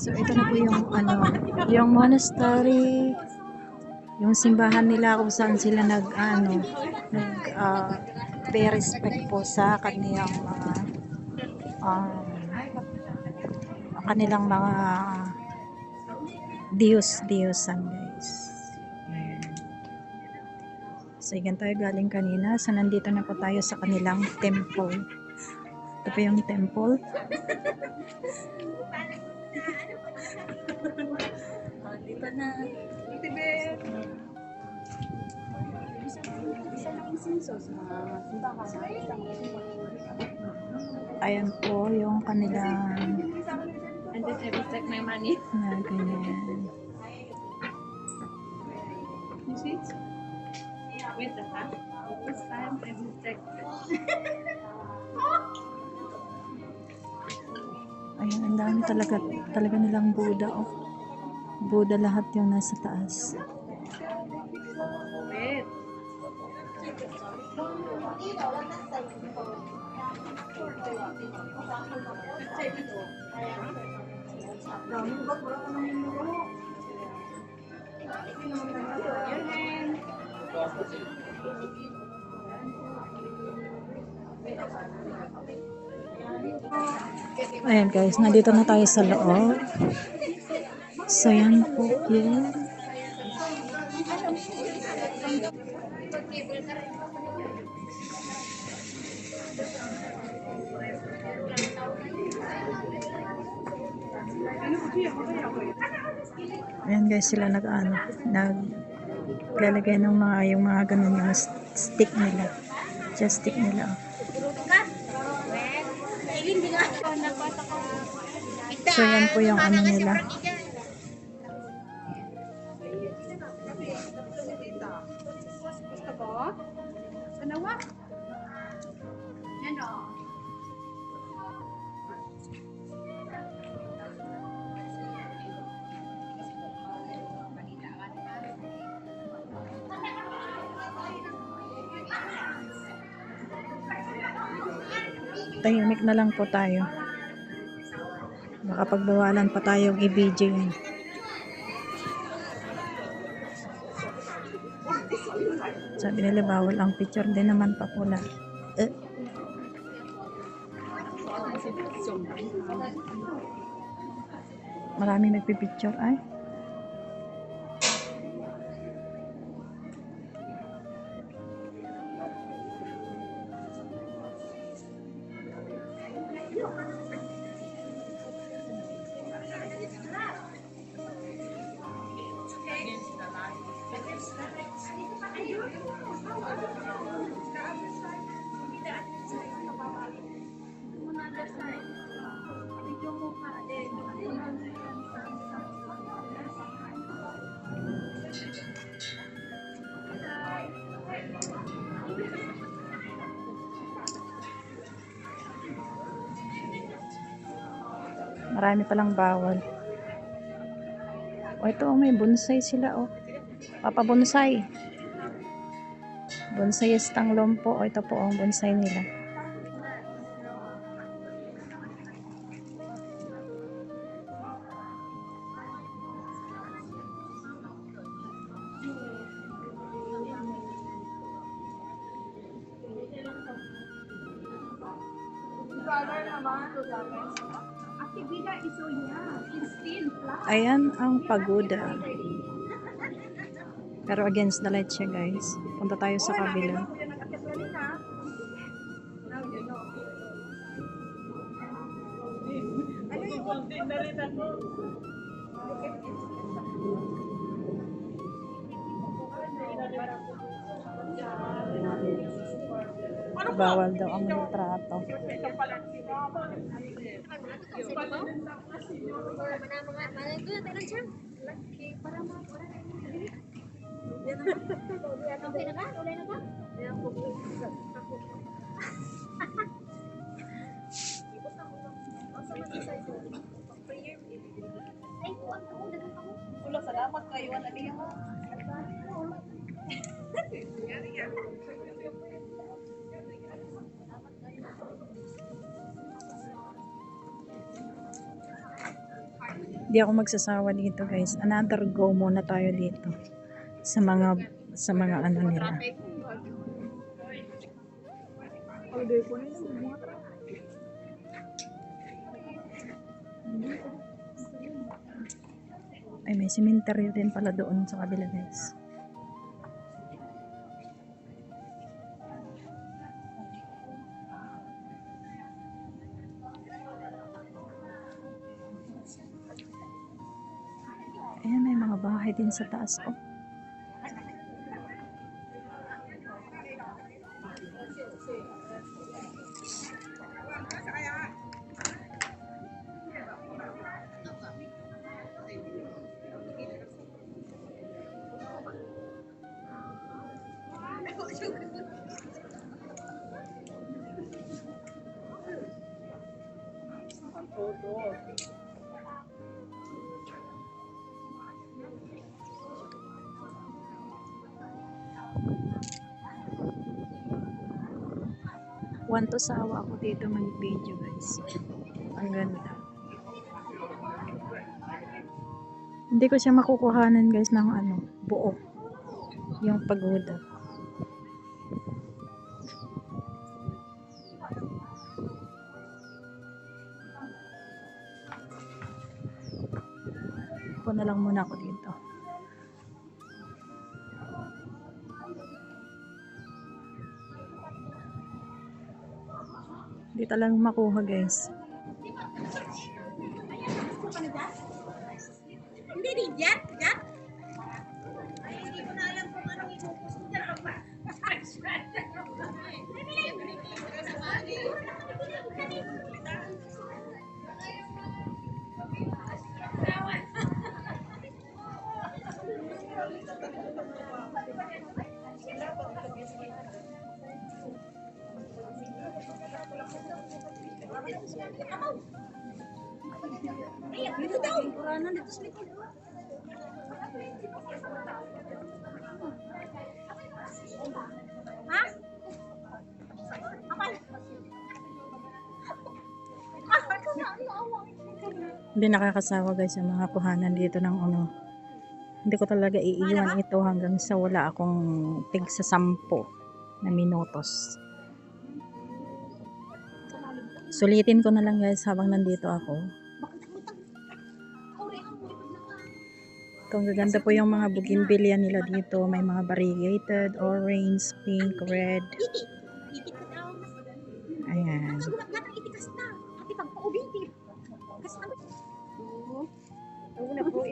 So ito na po yung yung monastery, yung simbahan nila kung saan sila nag pay respect po sa kanilang mga kanilang mga Diyos-Diyosan, guys. Ayan. So yan tayo galing kanina. So nandito na po tayo sa kanilang temple. Ito po yung temple. Dito na. Ayan po yung kanilang And then I will take my money. na ganyan. You see? Wait a half. This time I will take. Ayan, ang dami talaga nilang Buddha. Oh. Buddha lahat yung nasa taas. Wait. Ayan guys, nandito na tayo sa loob. So yan po yun. Ayan guys, sila naglalagay ng yung mga ganun yung stick nila. Just stick nila. So yan po yung nila. Tahimik na lang po tayo. Baka pagbawalan pa tayong i-video yun. Sabi nila bawal ang picture, din naman pa pula. Maraming nagpipicture ay. Marami palang bawal. O ito, may bonsai sila. O, Papa Bonsai. Bonsai Estanglom po. O ito po ang bonsai nila. Ayan ang pagoda. Pero against the light siya, guys. Punta tayo sa kabila. Bawal daw ang litrato. Salamat kayo na niya. Hindi ako magsasawa dito guys. Another go muna tayo dito. Sa mga ano nila. Ay, may cemetery din pala doon sa kabila guys. Ayan, may mga bahay din sa taas. Oh. Want to sawa ako dito mag-video guys. Ang ganda. Hindi ko siya makukuhanan guys ng ano, buo. Yung pagoda. Ako na lang muna ako dito. Hindi talagang makuha guys. Hindi din yan? Yan? Ay, hindi ko na alam kung anong ibukus ko dyan. Ay, dito daw. Puranan dito sa likod. Ha? Apal. Hindi nakakasawa guys yung mga kuhanan dito ng ano. Hindi ko talaga iiwan ito hanggang sa wala akong tig sa 10 na minutos. Sulitin ko na lang guys habang nandito ako. Kung gaganda po yung mga bougainvillea nila dito. May mga variegated, orange, pink, red. Ayan.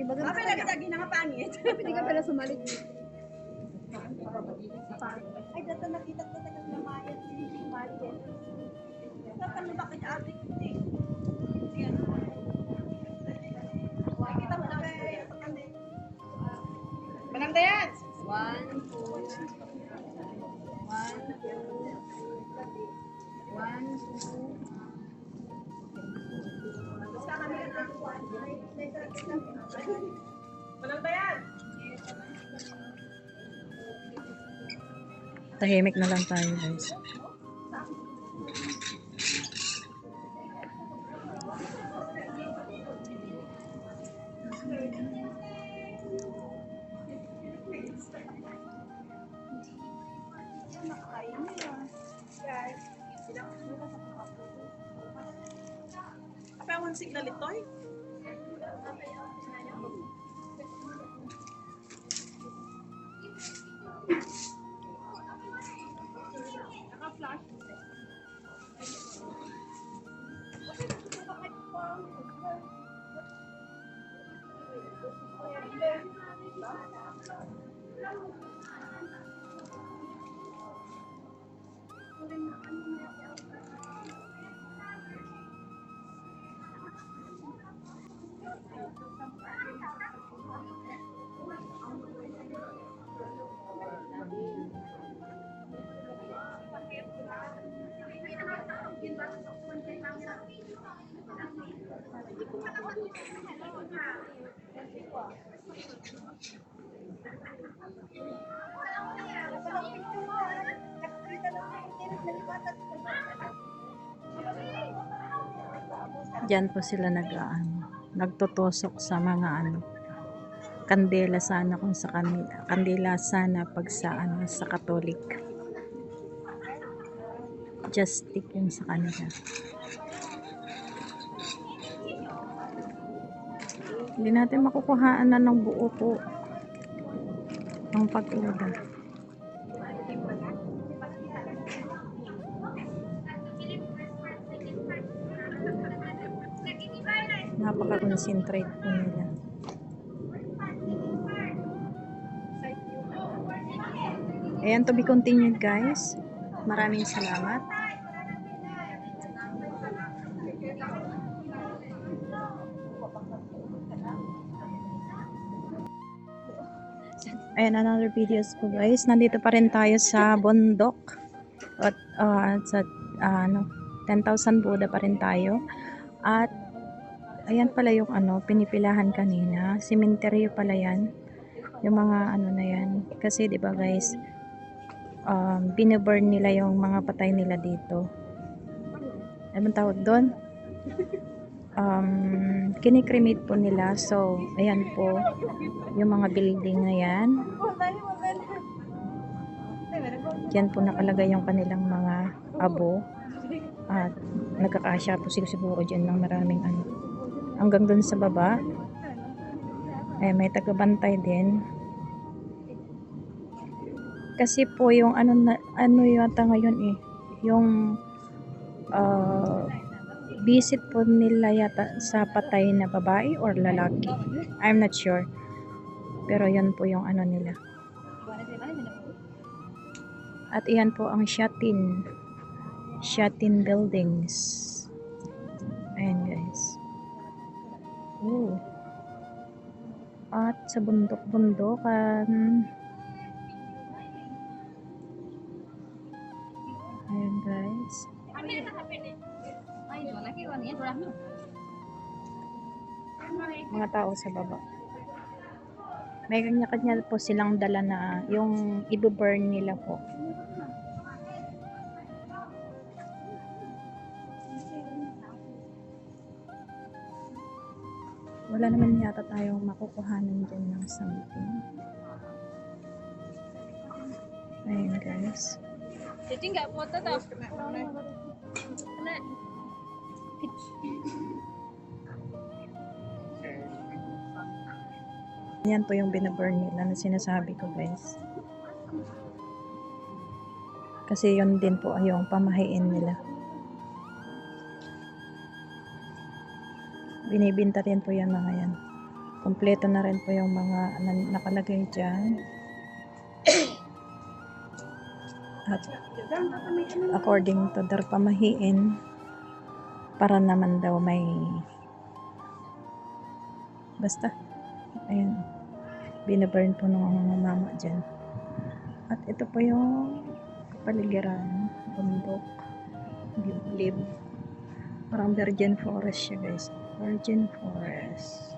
Bakit nagdagi na nga pangit? Pwede ka pala sumalit. Ay, dito nakita ko talagang namayan. Saan mo bakit ate? Kita mo na kaya. Maganda yan! 1, 2, 1, 2. Basta kami na. Maganda yan! Tahimik na lang tayo guys. Apa ang signal ito eh? Naka-flash. Diyan po sila nag-aano. nagtutusok sa mga ano, kandela sana kung sa kanila. Kandela sana pag sa ano, sa Katolik. Just stick yun sa kanila. Hindi natin makukuhaan na ng buo po ang pag-uda. Napaka-concentrate po nila. Ayan, to be continued guys. Maraming salamat. Ayan, another videos po guys. Nandito pa rin tayo sa bundok. At sa ano, 10,000 Buddha pa rin tayo. At ayan pala yung ano, pinipilahan kanina. Sementeryo pala yan. Yung mga ano na yan. Kasi 'di ba guys, binaburn nila yung mga patay nila dito. Anong tawag doon? Kinikremate po nila. So, ayan po yung mga building na yan. Yan po nakalagay yung kanilang mga abo. At nagkakasya po siguro dyan ng maraming ano. Hanggang dun sa baba. May tagabantay din. Kasi po yung ano yata ngayon yung visit po nila yata sa patay na babae or lalaki. I'm not sure. Pero yan po yung ano nila. At iyan po ang Shatin buildings. Ayan guys. At sa bundok-bundokan. Ayan guys. Mga tao sa baba. May kanya-kanya po silang dala na yung i-burn nila po. Wala naman yata tayong makukuhanan dyan ng something. Ayan guys. Jadi nggak foto tau? Yan po yung binaburn nila na sinasabi ko guys. Kasi yun din po yung pamahiin nila. Binibinta rin po yan mga yan. Kompleto na rin po yung mga nakalagay dyan. At according to their pamahiin, para naman daw may basta ayun, binaburn po ng mga mama dyan. At ito po yung kapaligiran, bundok, liblib, parang virgin forest siya guys, virgin forest.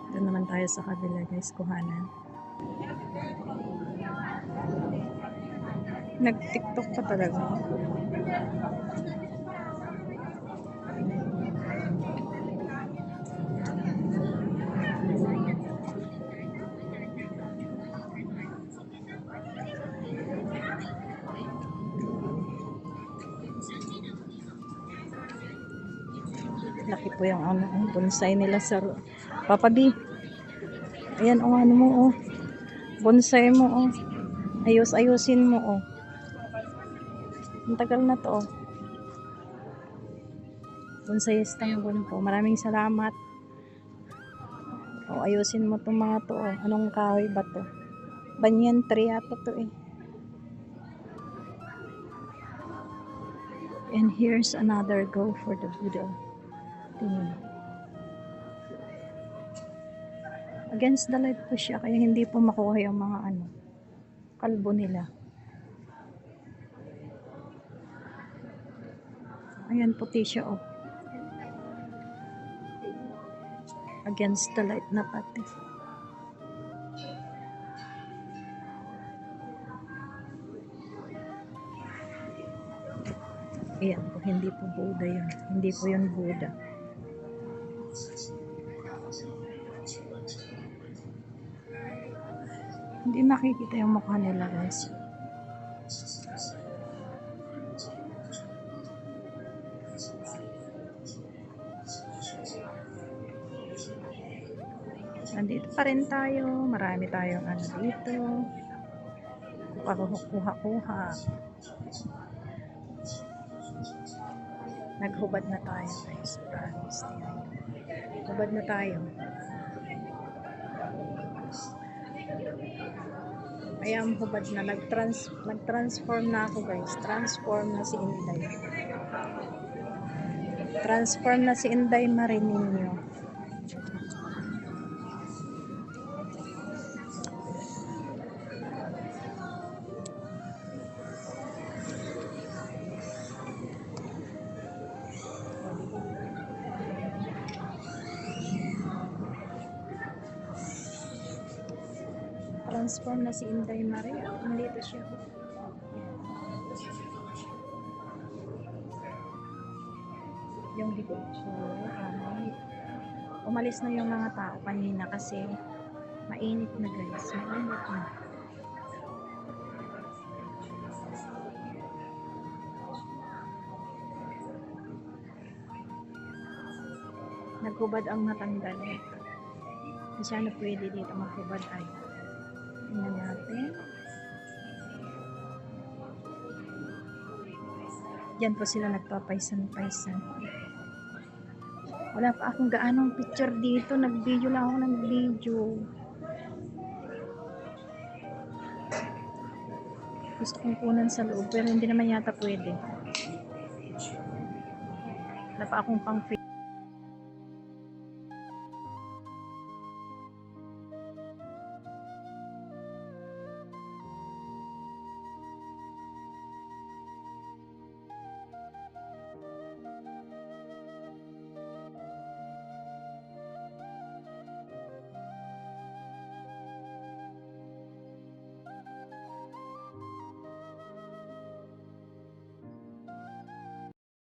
Doon naman tayo sa kabila guys, kuhanan. Nag-TikTok pa talaga. Laki po yung bonsai nila sa Papa B. Ayan ano mo bonsai mo ayusin mo ang tagal na to Bonsai Istanbul po. Maraming salamat. Ayusin mo itong mga to anong kahoy ba to? Banyan tree ata to And here's another go for the Buddha. Tingnan. Against the light po siya, kaya hindi po makuha yung mga kalbo nila. Ayan, puti siya, oh. Against the light na pati. Ayan po, hindi po Buddha yun. Hindi po yun Buddha. Hindi makikita yung mukha nila, guys. Nandito pa rin tayo. Marami tayong ano dito. Kuha-kuha. Naghubad na tayo, guys. Promise. Hubad na tayo. Ayan, hubad na. Nag-transform na ako, guys. Transform na si Inday. Transform na si Inday Marinino. Transform na si Inday Maria. Nandito siya. Yung likod ko. Umalis na yung mga tao kanina kasi mainit na, guys. Mainit na. Naghubad ang matanggal. Hindi siya na pwede dito maghubad ay. Tingnan natin. Diyan po sila nagpapaisan-paisan. Wala pa akong gaanong picture dito. Nag-video lang ako ng video. Gusto kong kunan sa loob pero hindi naman yata pwede. Wala pa akong pang